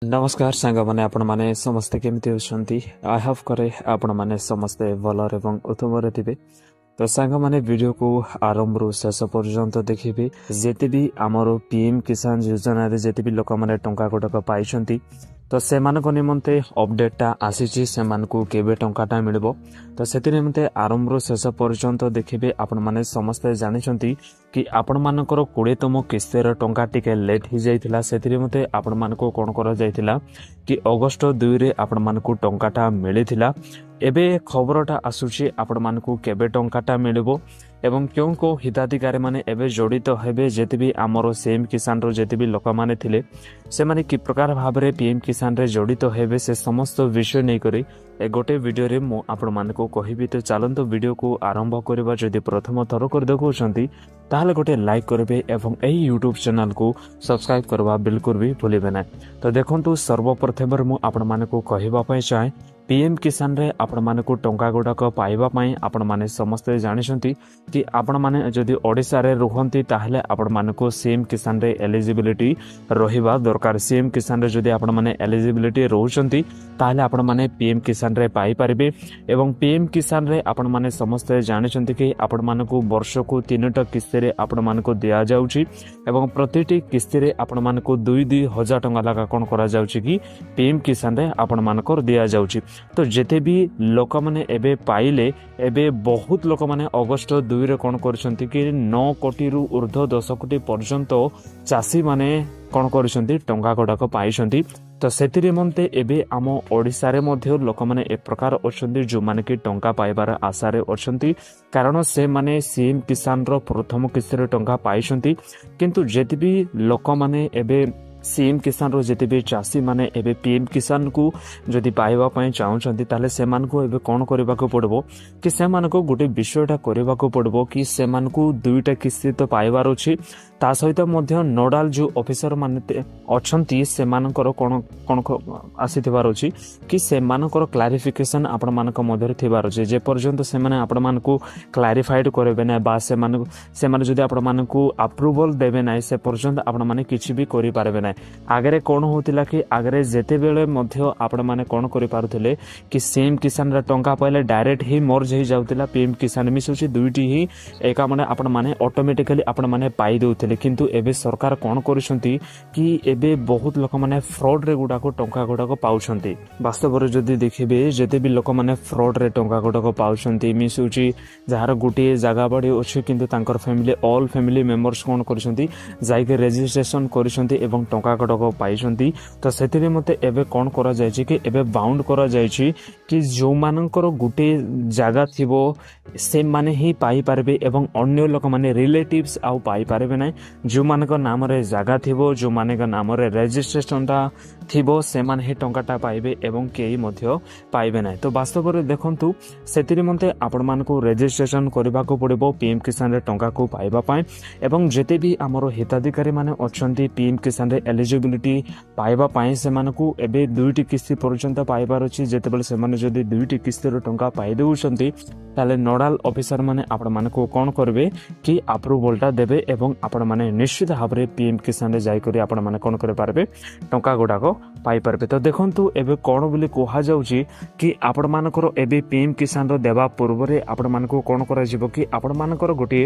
नमस्कार सांग मैंने आपण माने समस्ते केमती होती आई हाव करे आपण माने समस्ते भलर एवं उत्तम थे तो सांग माने वीडियो को आरंभ रु शेष पर्यंत देखिए जेते भी आमर पीएम किसान योजना रे जेते भी लोक माने टंका गुडक पाइछंती तो से निमंते अपडेटा आसी से केबे टंकाटा मिलबो तो से निमंते आरंभ रु शेष पर्यंत देखिए आपण माने समस्ते जानिछंती कि आपण मानकर 20तम किस्तीर टंका टिके लेट हो जाइथिला सेतिरे मते आपण मानको कोन करा जाइथिला कि अगस्त 2 रे आपण मानको टंकाटा मिलिथिला एबे खबरटा आसुची आपण मानको केबे टंकाटा मिलबो एवं क्यों को हिताधिकारी माने एबे जड़ित हेबे जेते भी आमरो सीएम किसान रो जेते भी लोक माने थिले से माने कि प्रकार भाव रे पीएम किसान रे जड़ित हेबे से समस्त विषय नै करी ए गोटे वीडियो रे मो आपण मानको कहिबी तो चलंतो वीडियो को आरंभ करबा जदि प्रथम थर कर देखौछंती ताहले गोटे लाइक करबे एवं एही यूट्यूब चैनल को सब्सक्राइब करबा बिल्कुल भी भूलिबे ना। तो देखंतु सर्वप्रथम मु आपण मानको कहिबा पय चाहे पीएम किसान रे आपण मानको टंका गुडक पाइबा पय आपण माने समस्त जानिसंती कि आपण माने जदि ओडिसा रे रुहंती ताहले आपण मानको सीएम किसान रे एलिजिबिलिटी रहिबा दरकार। सीएम किसान रे जदि आपण माने एलिजिबिलिटी रहउचंती ताहले आपण माने पीएम किसान रे पाई परिबे एवं पीएम किसान रे आपण माने समस्त जानिसंती कि आपण मानको वर्ष को 3टा किस्ती रे आपण मानको दिया जाउची एवं प्रतिटी किस्ती रे आपण मानको 2-2 हजार टंका लगा कोन करा जाउची कि पीएम किसान रे आपण मानको दिया जाउची। तो जेते भी लोक माने एबे पाइले एबे बहुत लोक माने अगस्त 2 रे कोन करछंती कि 9 कोटी रु ऊर्ध्व 10 कोटी पर्यंत चासी माने कोन करछंती टंका गुडक पाइछंती। तो सेतिरे मन्ते एबे आम ओडिसा रे मध्ये लोक माने ए प्रकार अछंती जो माने कि टंका पाइबार आशा रे अछंती कारण से माने सीएम किसान रो प्रथम किस्ती रे टंका पाइछंती किंतु जेते भी लोक माने एबे सीएम किसान रो जेते भी चासी माने एबे पीएम किसान को जदि पाइबा पय चाहउछंती ताले से मानको एबे कोन करबा को पड़बो कि से मानको गोटे विषयटा करबा को पड़बो कि से मानको 2टा किस्ती तो पाइबार अछि ता सहित मध्ये नोडाल जो ऑफिसर माने अछंती से मानकर कोन कोन आसीथिबार अछि कि से मानकर क्लैरिफिकेशन आपण मानक मध्ये थिबार अछि जे पर्यंत से माने आपण मानको क्लैरिफाइड करबे ना बा से माने जदि आपण मानको अप्रूवल देबे ना से पर्यंत आपण माने किछि भी करि पारबे ना। आगरे कोन होतिला कि आगरे जेते बेले मध्ये आपण माने कोन करि पारुथिले कि सीएम किसान रा टंका पहिले डायरेक्ट ही मर्ज ही जाउतिला पीएम किसान मिसुची दुईटी ही एका माने आपण माने ऑटोमेटिकली आपण माने पाई देउथिले किंतु एबे सरकार कोन करिसंती कि एबे बहुत लोक माने फ्रॉड रे गुडा को टंका गुडा को पाउछंती। वास्तव रे जदी देखिबे जेते भी लोक माने फ्रॉड रे टंका गुडा को पाउछंती मिसुची जहार गुटी जागा बडी अछि किंतु तांकर फैमिली ऑल फैमिली मेंबर्स कोन करिसंती जायके रजिस्ट्रेशन करिसंती एवं टंका गुडक पाइछंती। तो सेतिरे मते एबे कोन करा जायछि कि एबे बाउंड करा जायछि कि जो मानकर गुटे जागा थिबो से माने ही पाई पारबे एवं अन्य लोक माने रिलेटिव्स आउ पाई पारबे नै जो मानक नाम रे जागा थिबो जो माने का नाम रे रजिस्ट्रेशनटा थिबो से माने ही टंकाटा पाइबे एवं केही मध्य पाइबे नै। तो वास्तव रे देखंतु सेतिरे मते आपण मानको रजिस्ट्रेशन करबा को पड़िबो पीएम किसान रे टंका को पाइबा पाए एवं जेते भी हमरो हिताधिकारी माने अछंती पीएम किसान रे एलिजिबिलिटी पाइबा पाए से मानको एबे 2टी किस्ती पर्यंत पाइबार अछि जेते बेले से माने जदी 2टी किस्ती रो टंका पाइ देउछंती ताले नोडाल ऑफिसर माने आपण मानको कोन करबे कि अप्रूवलटा देबे एवं आपण माने निश्चित भाबरे पीएम किसान रे जाय करी आपण माने कोन करे पारबे टंका गुडाको पाई पारबे। तो देखंतु एबे कोन बोली कोहा जाउची कि आपण मानकर एबे पीएम किसान रो देबा पूर्व रे आपण मानको कोन करा जिवो कि आपण मानकर गोटे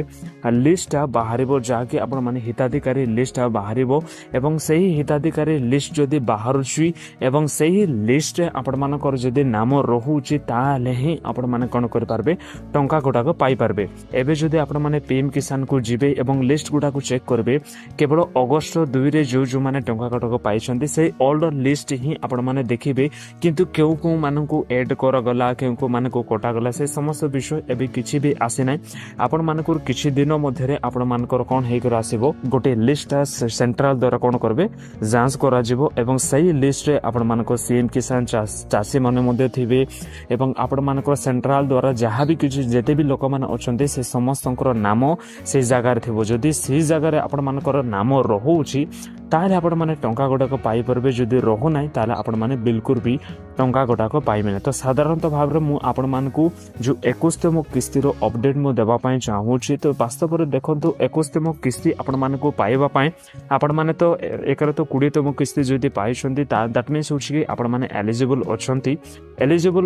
लिस्ट बाहरिबो जाके आपण माने हिताधिकारी लिस्ट बाहरिबो एवं सही हिताधिकारी लिस्ट जदि बाहरुची एवं सही लिस्ट रे आपण मानकर जदि नाम रहउची ताले ही आपण माने कोन कर पारबे टंका गुडाको पाई पारबे। एबे जदि आपण माने पीएम किसान को जिबे एवं लिस्ट गुडाको चेक करबे केवल अगस्त 2 रे जो माने टंका गुडाको पाइछंती से ओल्ड लिस्ट ही आपण माने देखिबे किंतु केउ को मानकु ऐड कर गला केउ को मानकु कोटा गला से समस्त विषय एबे किछि भी आसे नै। आपण मानकुर किछि दिन मध्ये रे आपण मानकर कोन हेइ कर आसीबो गोटे लिस्ट सेंट्रल द्वारा कोन करबे जांच करा जिवो एवं सही लिस्ट रे आपण मानको सीएम किसान चासी माने मध्ये थिबे एवं आपण मानको सेंट्रल द्वारा जहां भी किछि जेते भी लोक माने अछंते से समस्तंकर नाम से जगह रे थिबो जदी से जगह रे आपण मानकर नाम रहउची ताले आपण माने टंका गुडक पाई परबे जदी रहुना ताले आपण माने बिल्कुल भी टंका गोटाक पाइबे तो साधारणतः भाव में आपण मानकू जो 21तम किस्तिर अपडेट मु देबा पई चाहूची तो वास्तव में देखंतु 21तम किस्ती आपण मानकू पाइबा पई आपण माने तो एकर तो 20तम किस्ती जदि पाइछंती दैट मीन्स होची कि आपण माने एलिजिबल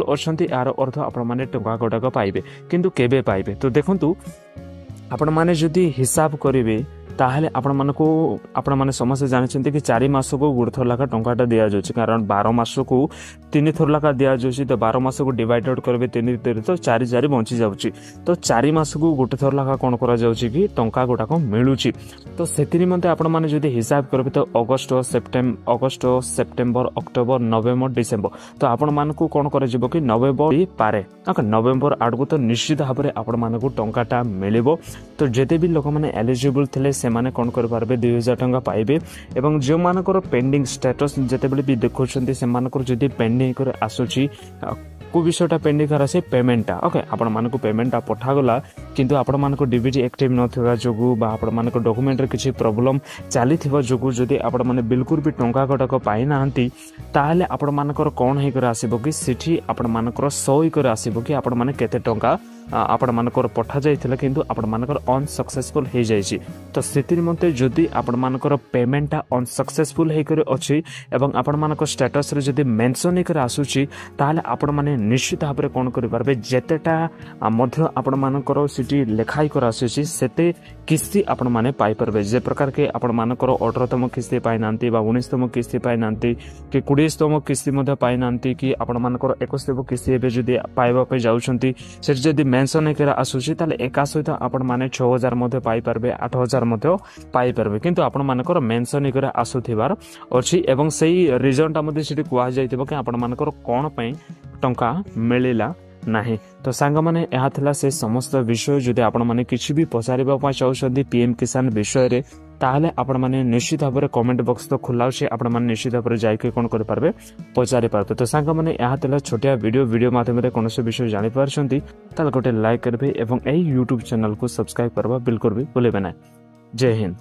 अछंती यार अर्थ आपण माने टंका गोटाक पाइबे किंतु केबे पाइबे तो देखंतु आपण माने जदि हिसाब करिवे ताहले आपण माने समस्त जानिछन्ते कि 4 मास को गुड़ थर लाखा टंकाटा दिया जाउछि कारण 12 मास को 3 थर लाखा दिया जाउछि तो 12 मास को डिवाइडेड करबे 3 तो 4 4 बंची जाउछि तो 4 मास को गुटे थर लाखा कोन करा जाउछि कि टंका गोटा को मिलुछि तो सेति निमंते आपण माने जदि हिसाब करबे तो अगस्त सेप्टेम्बर अक्टोबर नवेम्बर डिसेम्बर तो आपण मानकू कोन करा जिवो कि नवेम्बर ही पारे नवेम्बर आडको तो निश्चित भाव में आपण मानकू टंकाटा मिलिबो तो जेते भी लोक माने एलिजिबल थिले से माने कोन कर पारबे 2000 टंका पाइबे एवं जो मानकर पेंडिंग स्टेटस जेते बेले भी देखौछन्ती से मानकर जदि पेंडिंग कर आसुची को विषयटा पेंडिंग कर से पेमेंटा ओके आपण मानको पेमेंटा पठा गला किंतु आपण मानको डीबीटी एक्टिव नथिबा जोगु बा आपण मानको डॉक्यूमेंट रे किछि प्रॉब्लम चालिथिबा जोगु जदि आपण माने बिल्कुल भी टंका गटक पाइ नाहंती ताहले आपण मानकर कोन हे कर आसीबो कि सिठी आपण मानकर सही कर आसीबो कि आपण माने केते टंका आपण मानकर पठा जाइथिला किंतु आपण मानकर अनसक्सेसफुल हे जाइछि तो सेति निमंते जदि आपण मानकर पेमेंटा अनसक्सेसफुल हे कर अछि एवं आपण मानकर स्टेटस रे जदि मेंशन हे कर आसुछि ताहले आपण माने निश्चित भाव में कोन करि पारबे जेतेटा मध्य आपण मानकर सिटी लेखाई कर आसुछि सेते किस्ती आपण माने पाइ परबे जे प्रकार के आपण मानकर 18तम किस्ती पाइ नांती बा 19तम किस्ती पाइ नांती कि 20तम किस्ती मध्ये पाइ नांती कि आपण मानकर 21तम किस्ती एबे जदि पाइबा पे जाउछंती से जदि मेंशन कर आसुछि ताले एका सहित आपण माने 6000 मध्ये पाइ परबे 8000 मध्ये पाइ परबे किंतु आपण मानकर मेंशन कर आसुथिबार अछि एवं सेही रीजनटा मध्ये सिटी कुआ जाइतिबो कि आपण मानकर कोन पई टंका मिलिला नाही तो सांग माने एहा थला से समस्त विषय जदि आपण माने किछि भी पचारिबा पई चाहउछन्ती पीएम किसान विषय रे ताहले आपण माने निश्चित भाव में कमेंट बॉक्स तो खुला अछि आपण माने निश्चित भाव में जाय के कोन कर पारबे पचारि पारबे तो सांग माने एहा थला छोटिया वीडियो माध्यम रे कोनसे विषय जानि पारछन्ती ताल गोटे लाइक करबे एवं एही YouTube चैनल को सब्सक्राइब करबा बिल्कुल भी भूलेबे ना जय हिंद।